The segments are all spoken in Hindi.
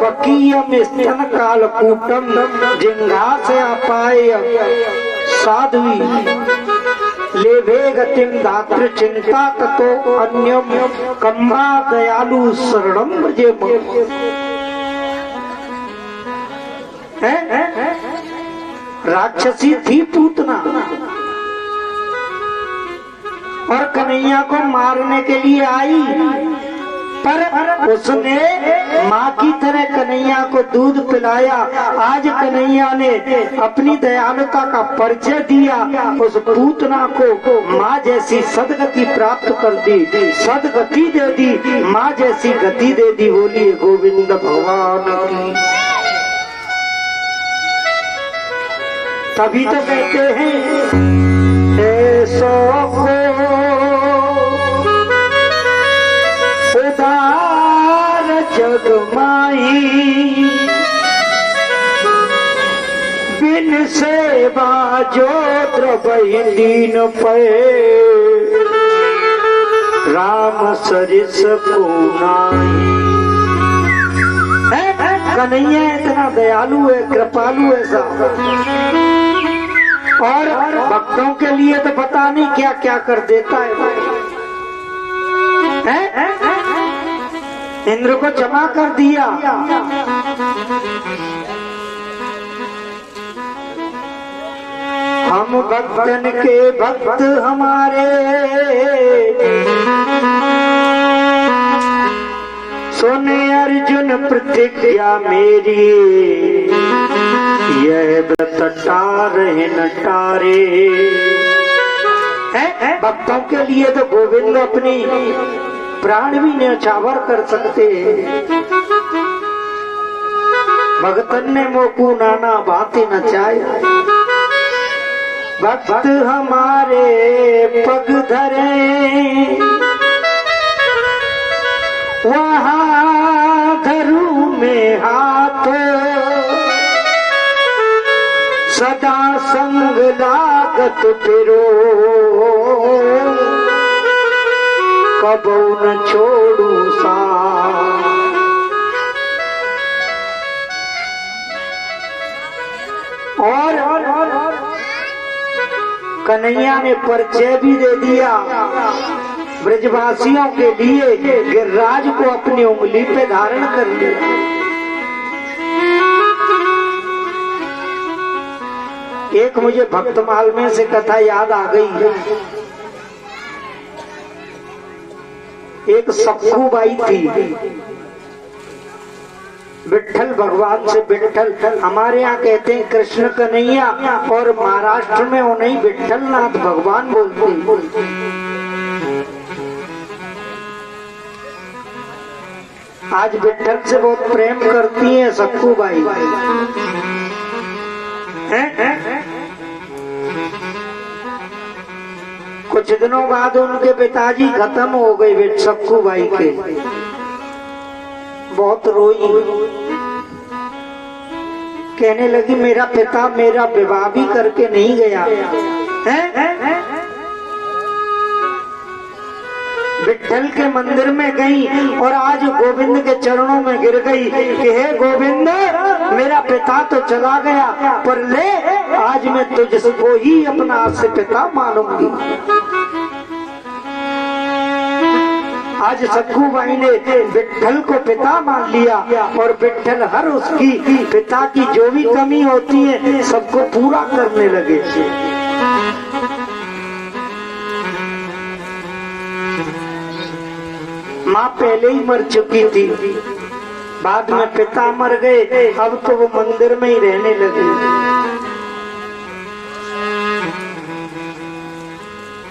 बकीयम स्तन कालकूटम जिंघास अपाय साध्वी लेभे गतिम धातृ चिंता ततो अन्यम कम्मा दयालु शरणम व्रजे। राक्षसी थी पूतना और कन्हैया को मारने के लिए आई, पर उसने माँ की तरह कन्हैया को दूध पिलाया। आज कन्हैया ने अपनी दयालुता का परिचय दिया, उस पूतना को माँ जैसी सदगति प्राप्त कर दी, सदगति दे दी, माँ जैसी गति दे दी। बोलिए गोविंद भगवान की। तभी तो कहते हैं ऐसो उदार जग माही बिन सेवा जो द्रवहि दीन पे राम सरिस को नाही। कन्हैया इतना दयालु है, कृपालु है साहब, और भक्तों के लिए तो पता नहीं क्या क्या कर देता है। इंद्र को जमा कर दिया। हम भक्तन के भक्त हमारे सुने अर्जुन प्रतिज्ञा मेरी, यह व्रत टारे न टारे। भक्तों के लिए तो गोविंद अपनी प्राण भी न्यौछावर कर सकते हैं। भगतन ने मोकू नाना भांति नचाया, भक्त हमारे पग धरे वहाँ धरू में हाथ, सदा संग लागत फिरो कबो न छोड़ू सा। और कन्हैया ने परिचय भी दे दिया ब्रजवासियों के लिए, गिरिराज को अपनी उंगली पे धारण कर लिया। एक मुझे भक्तमाल में से कथा याद आ गई। एक सक्कू बाई थी, विट्ठल भगवान से विट्ठल, हमारे यहाँ कहते हैं कृष्ण कन्हैया, और महाराष्ट्र में उन्हें विट्ठल नाथ भगवान बोलते। आज विट्ठल से बहुत प्रेम करती है सक्कू बाई। कुछ दिनों बाद उनके पिताजी खत्म हो गए सक्कू बाई के। बहुत रोई, कहने लगी मेरा पिता मेरा विवाह भी करके नहीं गया। विट्ठल के मंदिर में गई और आज गोविंद के चरणों में गिर गई कि हे गोविंद, मेरा पिता तो चला गया, पर ले आज मैं तुझको ही अपना आज से पिता मानूंगी। आज सक्कू बाई ने विट्ठल को पिता मान लिया, और विट्ठल हर उसकी पिता की जो भी कमी होती है सबको पूरा करने लगे। माँ पहले ही मर चुकी थी, बाद में पिता मर गए, अब तो वो मंदिर में ही रहने लगी।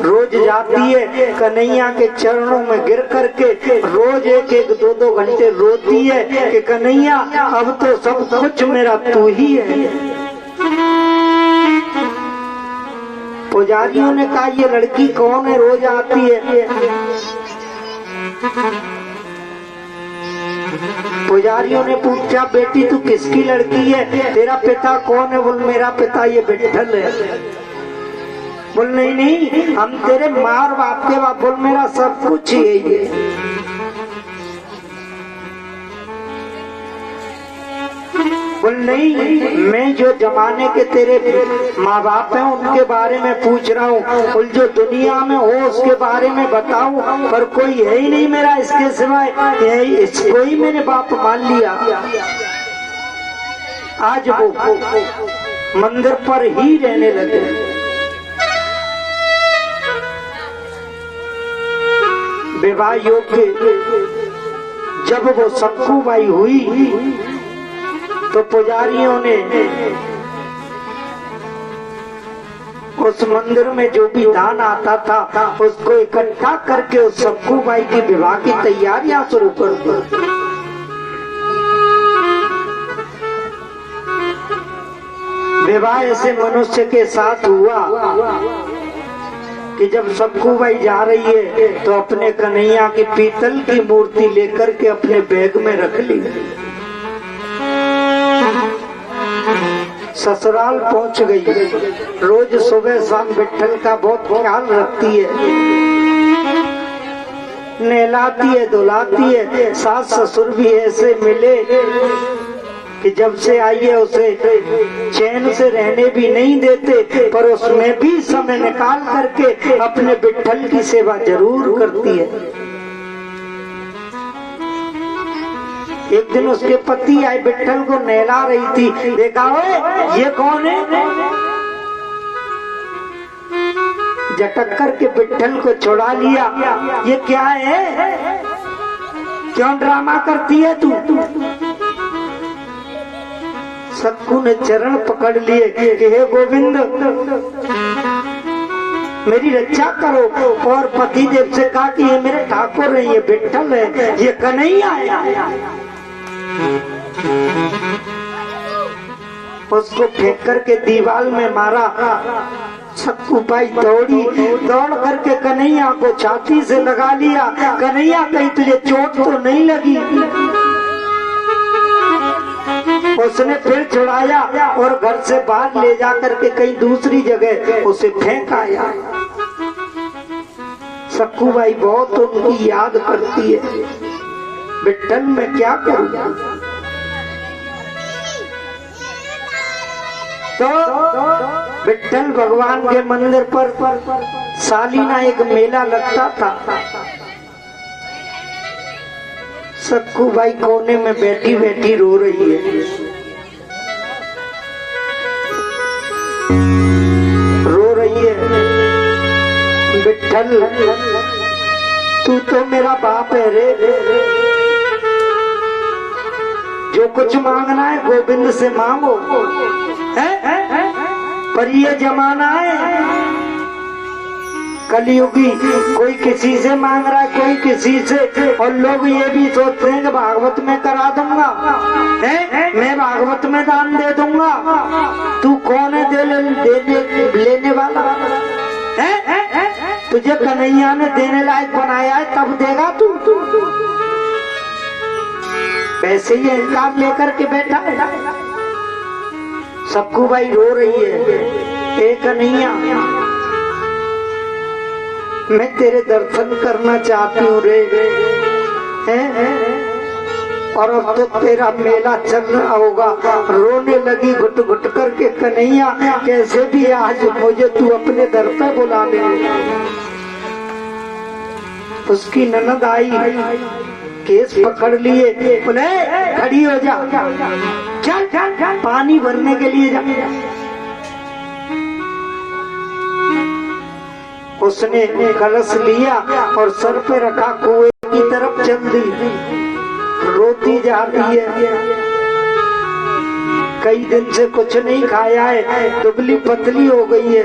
रोज जाती है कन्हैया के चरणों में गिर करके, रोज एक एक दो दो घंटे रोती है कि कन्हैया अब तो सब कुछ मेरा तू ही है। पुजारियों ने कहा ये लड़की कौन है, रोज आती है। पुजारियों ने पूछा बेटी तू किसकी लड़की है, तेरा पिता कौन है? बोल मेरा पिता ये विट्ठल है। बोल नहीं नहीं हम तेरे माँ और बाप के बाप। बोल मेरा सब कुछ ही है। बोल नहीं, मैं जो जमाने के तेरे माँ बाप हैं उनके बारे में पूछ रहा हूँ। बोल जो दुनिया में हो उसके बारे में बताऊं, पर कोई है ही नहीं मेरा इसके सिवाय, इसको ही मैंने बाप मान लिया। आज वो मंदिर पर ही रहने लगे। विवाह योग्य जब वो सक्कूबाई हुई तो पुजारियों ने उस मंदिर में जो भी दान आता था उसको इकट्ठा करके उस सक्कूबाई की विवाह की तैयारियां शुरू कर दी। विवाह ऐसे मनुष्य के साथ हुआ कि जब सक्कूबाई जा रही है तो अपने कन्हैया की पीतल की मूर्ति लेकर के अपने बैग में रख ली। ससुराल पहुंच गई। रोज सुबह शाम विट्ठल का बहुत ख्याल रखती है, नहलाती है, धुलाती है। सास ससुर भी ऐसे मिले कि जब से आई है उसे चैन से रहने भी नहीं देते, पर उसमें भी समय निकाल करके अपने विट्ठल की सेवा जरूर करती है। एक दिन उसके पति आए, विट्ठल को नहला रही थी। देखा हो ये कौन है? झटक करके विट्ठल को छुड़ा लिया। ये क्या है? क्यों ड्रामा करती है तू? सक्कू ने चरण पकड़ लिए कि हे गोविंद मेरी रक्षा करो, और पति देव से कहा कि ये मेरे ठाकुर है, ये विट्ठल है, ये कन्हैया है। उसको फेंक करके दीवार में मारा। सक्कूबाई दौड़ी, दौड़ करके कन्हैया को छाती से लगा लिया। कन्हैया कहीं तुझे चोट तो नहीं लगी? उसने फिर छुड़ाया और घर से बाहर ले जाकर के कहीं दूसरी जगह उसे फेंक आया। सक्कूबाई बहुत उनकी याद करती है। विट्ठल मैं क्या करूं? तो विट्ठल भगवान के मंदिर पर सालीना एक मेला लगता था। सक्कूबाई कोने में बैठी बैठी रो रही है। रो रही है, विट्ठल तू तो मेरा बाप है रे, जो कुछ मांगना है गोविंद से मांगो। पर ये जमाना है कलयुगी, कोई किसी से मांग रहा है, कोई किसी से, और लोग ये भी सोचते हैं कि भागवत में करा दूंगा, मैं भागवत में दान दे दूंगा। तू कौन है लेने वाला? तुझे कन्हैया ने देने लायक बनाया है तब देगा तू। वैसे ही इनकार लेकर के बैठा है। सक्कूबाई रो रही है, ए कन्हैया मैं तेरे दर्शन करना चाहती हूँ रे, और अब तो तेरा मेला चल रहा होगा। रोने लगी घुट घुट करके। कन्हैया कैसे भी आज मुझे तू अपने दर पे बुला ले। उसकी ननद आई, केस पकड़ लिए, बोले खड़ी हो जा, चल चल पानी भरने के लिए जा। उसने कलश लिया और सर पे रखा, कुएं की तरफ चल दी। रोती जा रही है, कई दिन से कुछ नहीं खाया है, दुबली पतली हो गई है।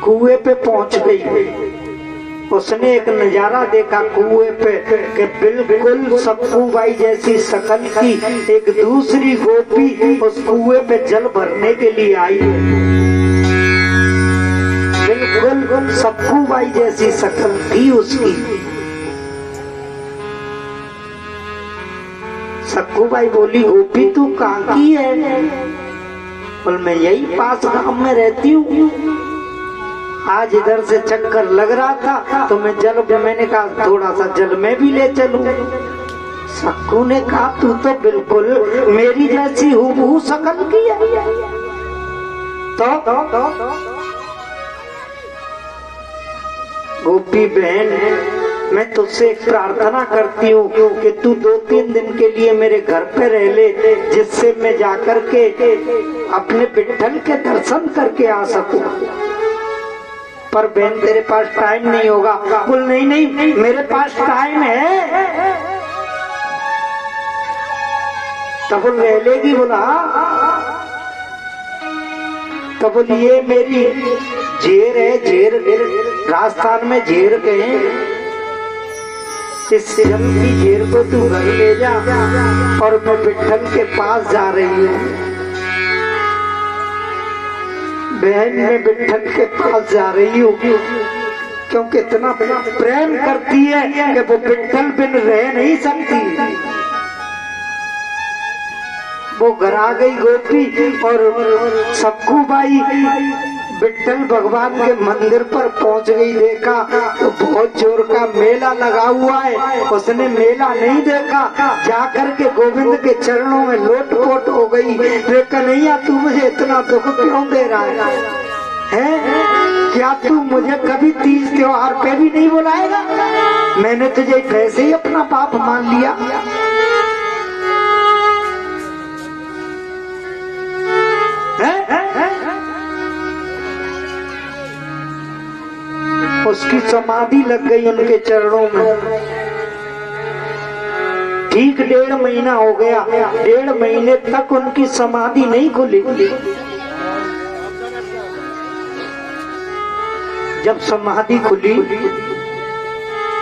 कुएं पे पहुंच गई। उसने एक नजारा देखा कुएं पे कि बिल्कुल सक्कूबाई जैसी शकल की एक दूसरी गोपी उस कुएं पे जल भरने के लिए आई। बिल्कुल सक्कूबाई जैसी शकल थी उसकी। सक्कूबाई बोली, गोपी तू कहाँ की है? बोल मैं यही पास गांव में रहती हूँ। आज इधर से चक्कर लग रहा था तो मैं मैंने कहा थोड़ा सा जल में भी ले चलूं। सक्कू ने कहा तू तो बिल्कुल मेरी जैसी हूबहू शकल की है। तो गोपी बहन, मैं तुझसे एक प्रार्थना करती हूँ कि तू 2-3 दिन के लिए मेरे घर पे रह ले, जिससे मैं जाकर के अपने विठ्ठल के दर्शन करके आ सकूं। पर बहन तेरे पास टाइम नहीं होगा। बोल नहीं नहीं मेरे पास टाइम है। तब रह लेगी? बोला तो बोलिए मेरी झेर है, झेर राजस्थान में झेर गए, इस सिरम की झेर को तू घर ले जा और मैं विठ्ठल के पास जा रही हूँ। बहन मैं विठ्ठल के पास जा रही हूँ क्योंकि इतना प्रेम करती है कि वो विठ्ठल बिन रह नहीं सकती। वो घर आ गई गोपी और सक्कू बाई विठ्ठल भगवान के मंदिर पर पहुंच गई। देखा तो बहुत जोर का मेला लगा हुआ है। उसने मेला नहीं देखा, जाकर के गोविंद के चरणों में लोटपोट हो गई। रे कन्हैया तू मुझे इतना दुख क्यों दे रहा है? क्या तू मुझे कभी तीज त्योहार पे भी नहीं बुलाएगा? मैंने तुझे वैसे ही अपना बाप मान लिया। उसकी समाधि लग गई उनके चरणों में। ठीक 1.5 महीना हो गया। 1.5 महीने तक उनकी समाधि नहीं खुली। जब समाधि खुली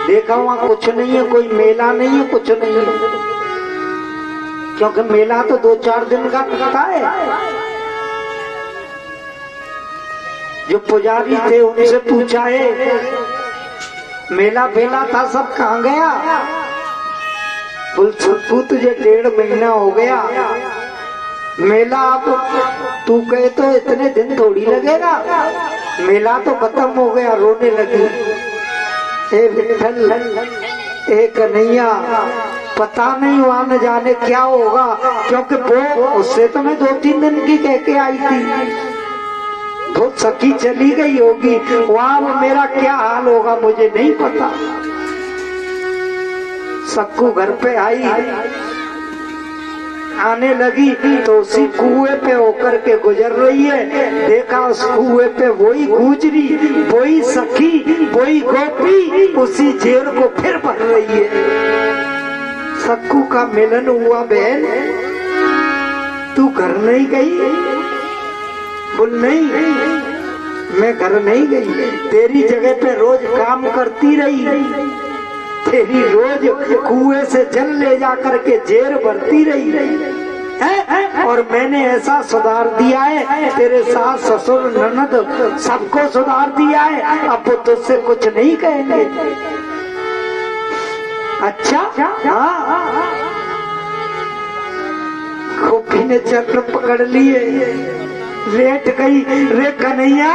देखा वहां कुछ नहीं है, कोई मेला नहीं है, कुछ नहीं है, क्योंकि मेला तो 2-4 दिन का था है। जो पुजारी थे उनसे पूछा है मेला बेला था सब कहाँ गया? बोल सक्कू तुझे 1.5 महीना हो गया, मेला अब तू कहे तो इतने दिन थोड़ी लगेगा, मेला तो खत्म हो गया। रोने लगी। हे विठ्ठल, हे कन्हैया, पता नहीं वहां न जाने क्या होगा, क्योंकि वो उससे तो मैं 2-3 दिन की कह के आई थी। तो सखी चली गई होगी, वहां मेरा क्या हाल होगा मुझे नहीं पता। सक्कू घर पे आई, आने लगी तो उसी कुएं पे होकर के गुजर रही है। देखा उस कुएं पे वही गुजरी, वही सखी, वही गोपी उसी झेर को फिर भर रही है। सक्कू का मिलन हुआ। बहन तू घर नहीं गई? बोल नहीं मैं घर नहीं गई, तेरी जगह पे रोज काम करती रही, तेरी रोज कुएं से जल ले जा करके जेर भरती रही है, और मैंने ऐसा सुधार दिया है, तेरे सास ससुर ननद सबको सुधार दिया है, अब वो तुझसे कुछ नहीं कहेंगे। अच्छा हाँ। गोपी ने चक्र पकड़ लिए, लेट गई। रे कन्हैया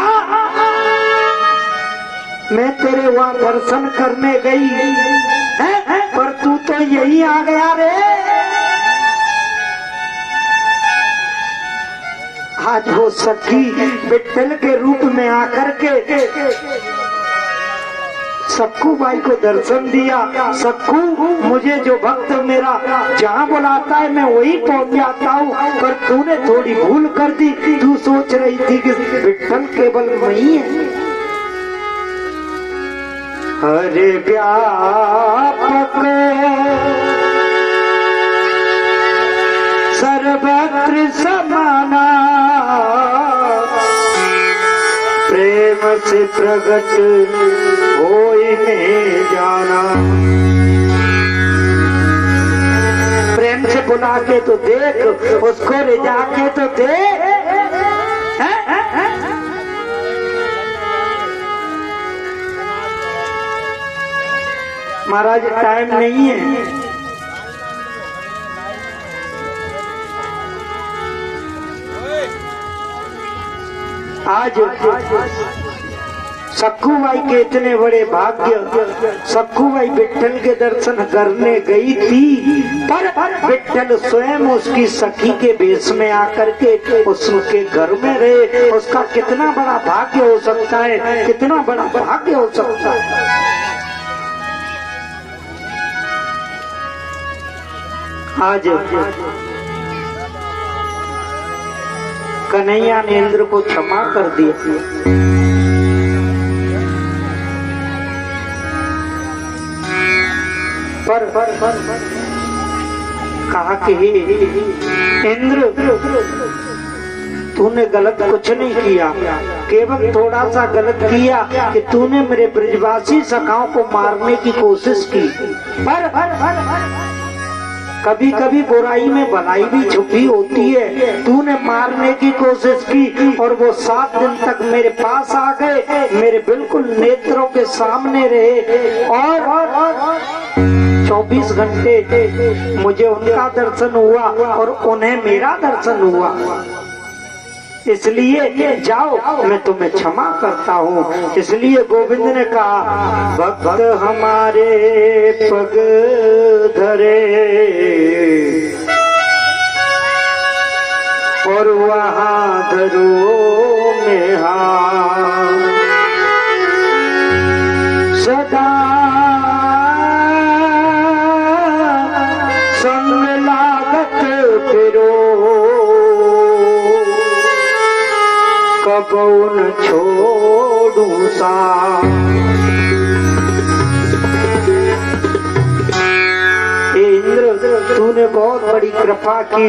मैं तेरे वहां दर्शन करने गई है, पर तू तो यही आ गया रे। आज वो सखी विठ्ठल के रूप में आकर के सक्कू बाई को दर्शन दिया। सक्कू मुझे जो भक्त मेरा जहाँ बुलाता है मैं वही पहुंच जाता हूँ, पर तूने थोड़ी भूल कर दी। तू सोच रही थी कि विठ्ठल केवल वही है। हरे व्यापक सर्वत्र समाना, प्रेम से प्रगट होई में जाना। प्रेम से बुला के तो देख, उसको ले जाके तो देख। महाराज टाइम नहीं है, आज सक्कू बाई के इतने बड़े भाग्य। सक्कू बाई विट्ठल के दर्शन करने गई थी, पर विट्ठल स्वयं उसकी सखी के वेश में आकर के उसके घर में रहे। उसका कितना बड़ा भाग्य हो सकता है, कितना बड़ा भाग्य हो सकता है। आज कन्हैया ने इंद्र को क्षमा कर दिया। पर कहा कि इंद्र, तूने गलत कुछ नहीं किया, केवल थोड़ा सा गलत किया कि तूने मेरे ब्रजवासी सखाओं को मारने की कोशिश की। पर कभी कभी बुराई में भलाई भी छुपी होती है। तूने मारने की कोशिश की और वो 7 दिन तक मेरे पास आ गए, मेरे बिल्कुल नेत्रों के सामने रहे और 24 घंटे मुझे उनका दर्शन हुआ और उन्हें मेरा दर्शन हुआ। इसलिए जाओ, मैं तुम्हें क्षमा करता हूँ। इसलिए गोविंद ने कहा, भक्त हमारे पग धरे और वहाँ धरो में हाथ, सदा संग लागत फिरो, कबो न छोड़ू सा। इंद्र, तूने बहुत बड़ी कृपा की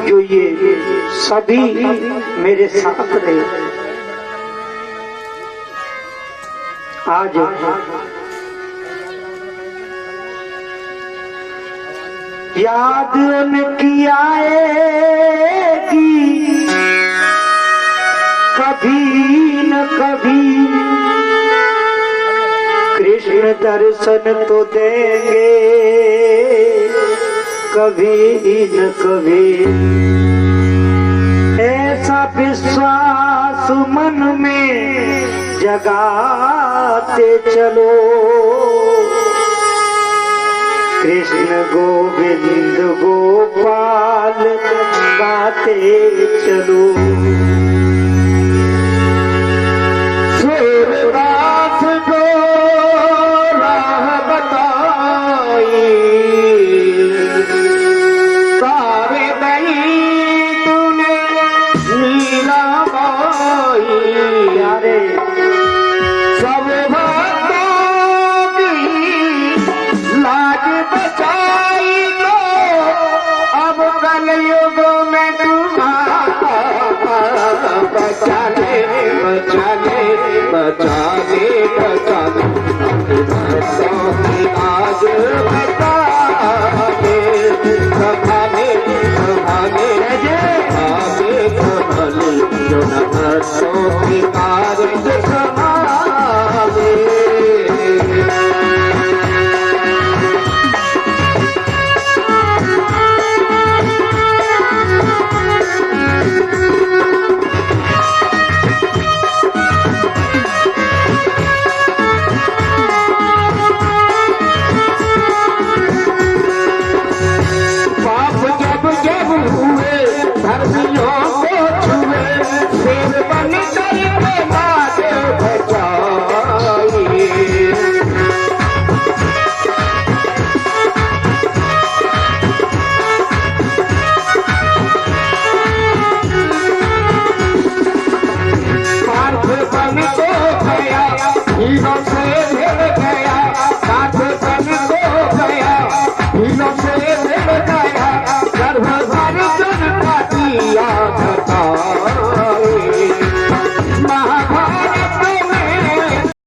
जो ये सभी मेरे साथ रहे। आज याद उनकी आएगी कभी न कभी, कृष्ण दर्शन तो देंगे कभी न कभी। ऐसा विश्वास मन में जगाते चलो, कृष्ण गोविंद गोपाल गाते चलो। सूरदास को राह बताई, सारे दई तूने नीला बाई, यारे सब भक्तों की लाज बचाई तो अब कलयुग में तुम्हारा बचाने बचाने बचाने बचाने आज बचाने संभाले संभाले आगे संभाले जो न